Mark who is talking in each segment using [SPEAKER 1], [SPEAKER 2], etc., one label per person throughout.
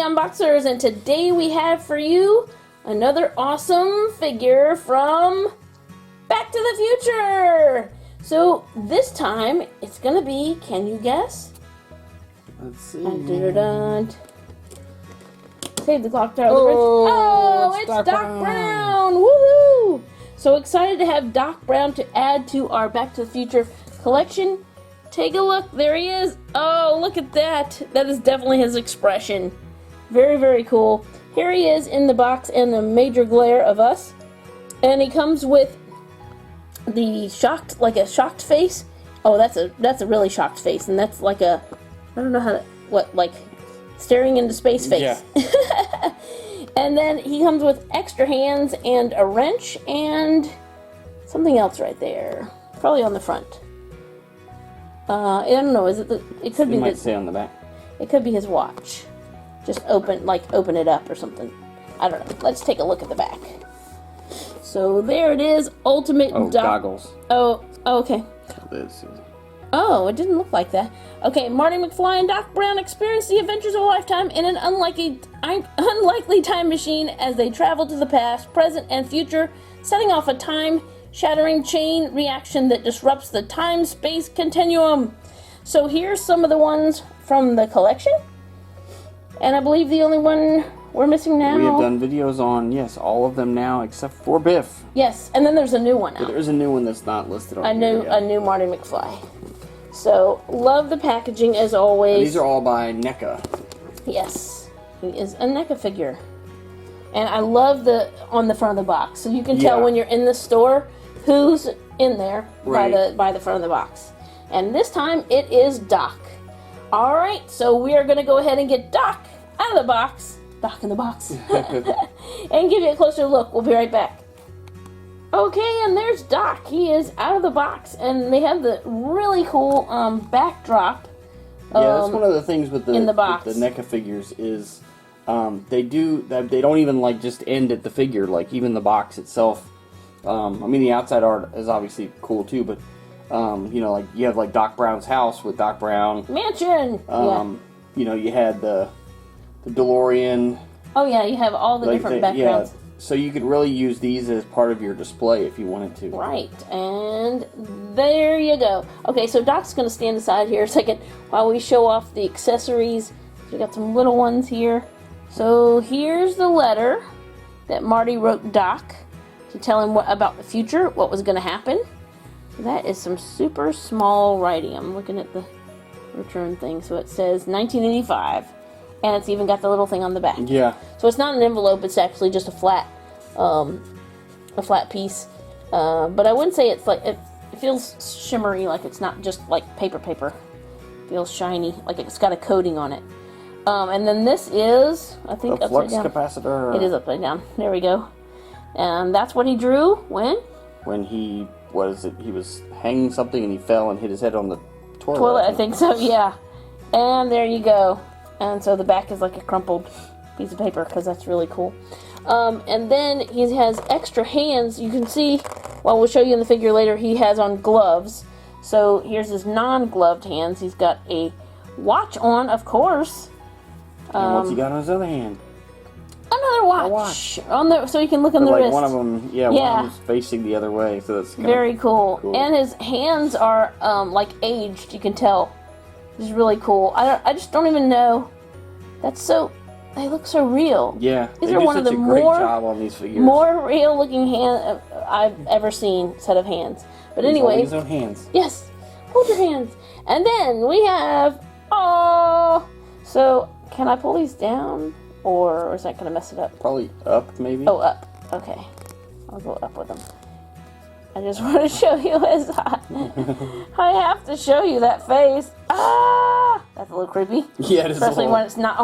[SPEAKER 1] Unboxers, and today we have for you another awesome figure from Back to the Future. So this time it's gonna be, can you guess?
[SPEAKER 2] Let's see.
[SPEAKER 1] Dun-dun-dun-dun. Save the clock tower.
[SPEAKER 2] Oh,
[SPEAKER 1] it's Doc Brown. Woohoo! So excited to have Doc Brown to add to our Back to the Future collection. Take a look. There he is. Oh, look at that. That is definitely his expression. Very, very cool. Here he is in the box in the major glare of us. And he comes with the shocked, like a shocked face. Oh, that's a really shocked face. And that's like a, I don't know how to, what, like staring into space face.
[SPEAKER 2] Yeah.
[SPEAKER 1] And then he comes with extra hands and a wrench and something else right there. Probably on the front. I don't know. Is it the? It could be.
[SPEAKER 2] It might say on the back.
[SPEAKER 1] It could be his watch. Just open it up or something. I don't know. Let's take a look at the back. So there it is. Ultimate.
[SPEAKER 2] Oh, goggles.
[SPEAKER 1] Oh, okay.
[SPEAKER 2] This is...
[SPEAKER 1] Oh, it didn't look like that. Okay, Marty McFly and Doc Brown experience the adventures of a lifetime in an unlikely time machine as they travel to the past, present, and future, setting off a time-shattering chain reaction that disrupts the time-space continuum. So here's some of the ones from the collection. And I believe the only one we're missing now...
[SPEAKER 2] We have done videos on, yes, all of them now except for Biff.
[SPEAKER 1] Yes, and then there's a new one out.
[SPEAKER 2] But there's a new one that's not listed on here yet.
[SPEAKER 1] A new Marty McFly. So, love the packaging as always.
[SPEAKER 2] And these are all by NECA.
[SPEAKER 1] Yes, he is a NECA figure. And I love on the front of the box. So you can tell when you're in the store who's in there by the front of the box. And this time it is Doc. Alright, so we are going to go ahead and get Doc out of the box. Doc in the box. And give you a closer look. We'll be right back. Okay, and there's Doc. He is out of the box, and they have the really cool backdrop.
[SPEAKER 2] Yeah, that's one of the things with the
[SPEAKER 1] box.
[SPEAKER 2] With the NECA figures is they don't even like just end at the figure. Like even the box itself. I mean, the outside art is obviously cool too, but you know, like you have like Doc Brown's house with Doc Brown
[SPEAKER 1] mansion.
[SPEAKER 2] You know, you had the DeLorean.
[SPEAKER 1] Oh yeah, you have all the different backgrounds.
[SPEAKER 2] Yeah. So you could really use these as part of your display if you wanted to.
[SPEAKER 1] Right, and there you go. Okay, so Doc's going to stand aside here a second while we show off the accessories. We got some little ones here. So here's the letter that Marty wrote Doc to tell him about the future, what was going to happen. That is some super small writing. I'm looking at the return thing. So it says 1985. And it's even got the little thing on the back.
[SPEAKER 2] Yeah.
[SPEAKER 1] So it's not an envelope, it's actually just a flat piece. But I wouldn't say it's like, it feels shimmery, like it's not just like paper. It feels shiny, like it's got a coating on it. And then this is, I think,
[SPEAKER 2] a
[SPEAKER 1] upside
[SPEAKER 2] flux
[SPEAKER 1] down.
[SPEAKER 2] capacitor.
[SPEAKER 1] It is upside down. There we go. And that's what he drew when?
[SPEAKER 2] When he was hanging something and he fell and hit his head on the
[SPEAKER 1] toilet. I think so, yeah. And there you go. And so the back is like a crumpled piece of paper because that's really cool. And then he has extra hands. You can see, well, we'll show you in the figure later, he has on gloves. So here's his non-gloved hands. He's got a watch on, of course.
[SPEAKER 2] And what's he got on his other hand?
[SPEAKER 1] Another watch. On the, so you can look on the
[SPEAKER 2] like
[SPEAKER 1] wrist.
[SPEAKER 2] One of them, one of them's facing the other way. So that's
[SPEAKER 1] very cool. And his hands are like aged, you can tell. Which is really cool. I just don't even know. They look so real.
[SPEAKER 2] Yeah,
[SPEAKER 1] these are one of the
[SPEAKER 2] great job on these figures.
[SPEAKER 1] More real looking hand I've ever seen set of hands. But anyway,
[SPEAKER 2] his own hands.
[SPEAKER 1] Yes, hold your hands. And then we have So can I pull these down, or is that going to mess it up?
[SPEAKER 2] Probably up, maybe.
[SPEAKER 1] Oh, up. Okay, I'll go up with them. I just want to show you his eye. I have to show you that face. That's a little creepy.
[SPEAKER 2] Yeah, it is.
[SPEAKER 1] Especially when it's not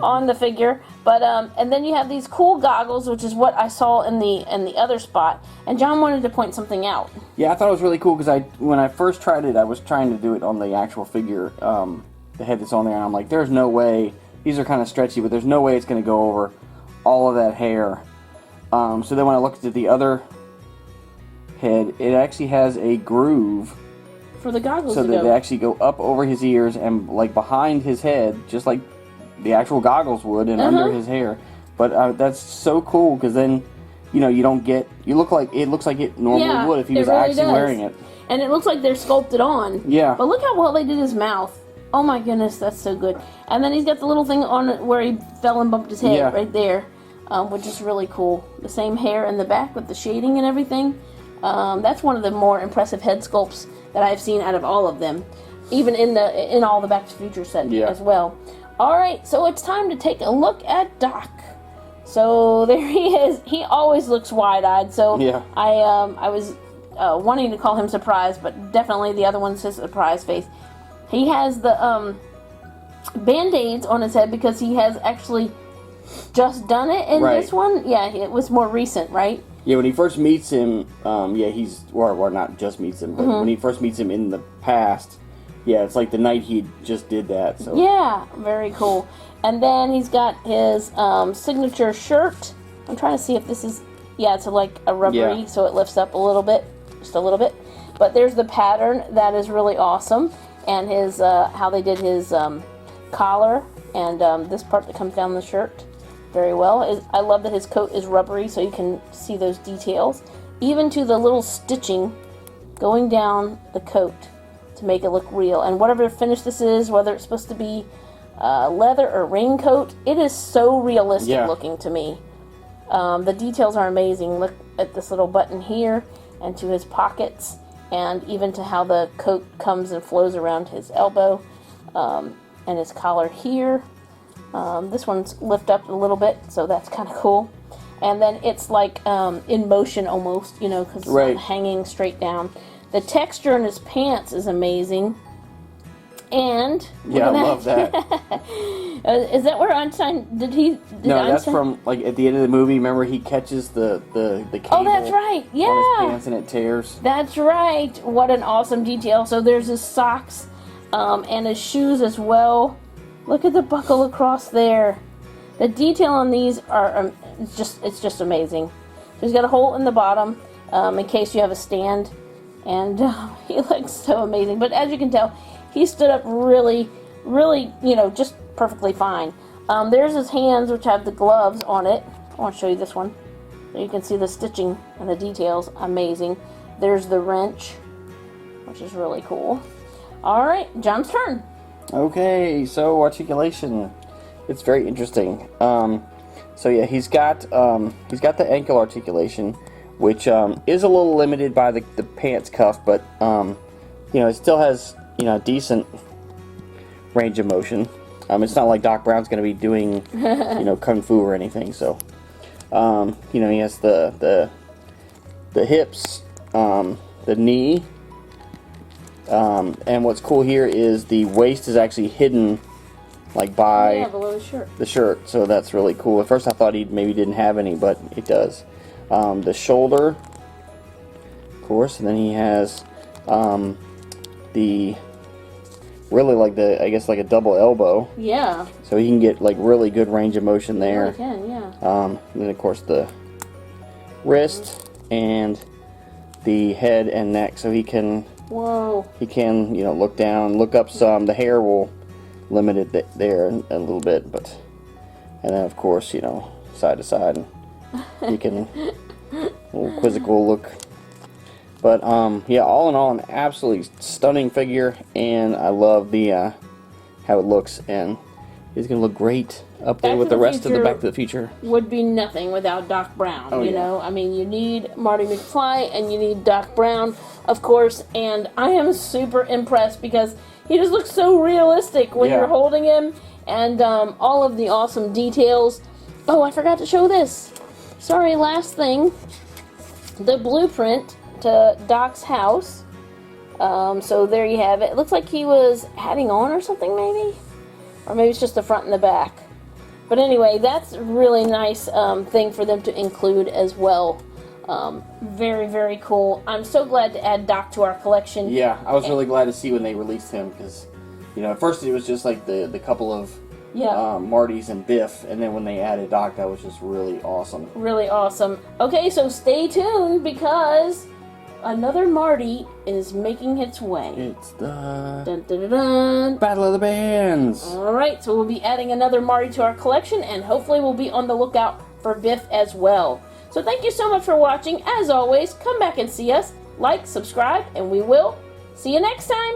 [SPEAKER 1] on the figure. But and then you have these cool goggles, which is what I saw in the other spot. And John wanted to point something out.
[SPEAKER 2] Yeah, I thought it was really cool because when I first tried it, I was trying to do it on the actual figure, the head that's on there, and I'm like, there's no way. These are kind of stretchy, but there's no way it's going to go over all of that hair. So then when I looked at the other head, it actually has a groove
[SPEAKER 1] for the goggles
[SPEAKER 2] so that they actually go up over his ears and like behind his head, just like the actual goggles would, and under his hair. But that's so cool because then, you know, you don't get. It looks like it normally would if he was really actually wearing it.
[SPEAKER 1] And it looks like they're sculpted on.
[SPEAKER 2] Yeah.
[SPEAKER 1] But look how well they did his mouth. Oh my goodness, that's so good. And then he's got the little thing on it where he fell and bumped his head right there, which is really cool. The same hair in the back with the shading and everything. That's one of the more impressive head sculpts that I've seen out of all of them, even in all the Back to the Future set as well. All right, so it's time to take a look at Doc. So there he is. He always looks wide-eyed. So I was wanting to call him surprised, but definitely the other one's his surprise face. He has the Band-Aids on his head because he has actually just done it in this one. Yeah, it was more recent, right?
[SPEAKER 2] Yeah, when he first meets him, he's or not just meets him, but when he first meets him in the past, it's like the night he just did that. So
[SPEAKER 1] yeah, very cool. And then he's got his signature shirt. I'm trying to see if this is it's like a rubbery, so it lifts up a little bit, just a little bit. But there's the pattern that is really awesome, and his how they did his collar and this part that comes down the shirt. Very well. I love that his coat is rubbery, so you can see those details, even to the little stitching going down the coat to make it look real. And whatever finish this is, whether it's supposed to be leather or raincoat, it is so realistic looking to me. The details are amazing. Look at this little button here, and to his pockets, and even to how the coat comes and flows around his elbow, and his collar here. This one's lift up a little bit, so that's kind of cool. And then it's like in motion almost, you know, because it's not hanging straight down. The texture in his pants is amazing. And
[SPEAKER 2] I love that.
[SPEAKER 1] Is that where Einstein did
[SPEAKER 2] No, that's from like at the end of the movie. Remember, he catches the cable.
[SPEAKER 1] Oh, that's right. Yeah.
[SPEAKER 2] On his pants and it tears.
[SPEAKER 1] That's right. What an awesome detail. So there's his socks, and his shoes as well. Look at the buckle across there. The detail on these are it's just amazing. So he's got a hole in the bottom in case you have a stand, and he looks so amazing. But as you can tell, he stood up really, really, you know, just perfectly fine. There's his hands, which have the gloves on it. I want to show you this one. So you can see the stitching and the details. Amazing. There's the wrench, which is really cool. All right, John's turn.
[SPEAKER 2] Okay, so articulation. It's very interesting. So yeah, he's got the ankle articulation, which is a little limited by the pants cuff, but you know, it still has, you know, decent range of motion. It's not like Doc Brown's going to be doing, you know, kung fu or anything. So, you know, he has the hips, the knee, and what's cool here is the waist is actually hidden, like by
[SPEAKER 1] below
[SPEAKER 2] the shirt. So that's really cool. At first I thought he maybe didn't have any, but it does. The shoulder, of course, and then he has the really like I guess like a double elbow.
[SPEAKER 1] Yeah.
[SPEAKER 2] So he can get like really good range of motion there.
[SPEAKER 1] He really can, yeah.
[SPEAKER 2] And then of course the wrist and the head and neck, so he can.
[SPEAKER 1] Whoa. He
[SPEAKER 2] can, you know, look down, look up some. The hair will limit it there a little bit, but and then of course, you know, side to side, and he can little quizzical look. But yeah, all in all, an absolutely stunning figure, and I love the how it looks, and he's gonna look great up there with the rest of the Back to the Future.
[SPEAKER 1] Would be nothing without Doc Brown. You know, I mean, you need Marty McFly and you need Doc Brown, of course. And I am super impressed because he just looks so realistic when you're holding him, and all of the awesome details. Oh, I forgot to show this. Sorry, last thing. The blueprint to Doc's house. So there you have it. It looks like he was adding on or something, maybe, or maybe it's just the front and the back. But anyway, that's a really nice thing for them to include as well. Very, very cool. I'm so glad to add Doc to our collection.
[SPEAKER 2] Yeah, I was really glad to see when they released him, because, you know, at first it was just like the couple of Martys and Biff, and then when they added Doc, that was just really awesome.
[SPEAKER 1] Really awesome. Okay, so stay tuned, because another Marty is making its way.
[SPEAKER 2] It's the
[SPEAKER 1] Dun, dun, dun, dun.
[SPEAKER 2] Battle of the Bands.
[SPEAKER 1] Alright, so we'll be adding another Marty to our collection, and hopefully we'll be on the lookout for Biff as well. So thank you so much for watching. As always, come back and see us. Like, subscribe, and we will see you next time.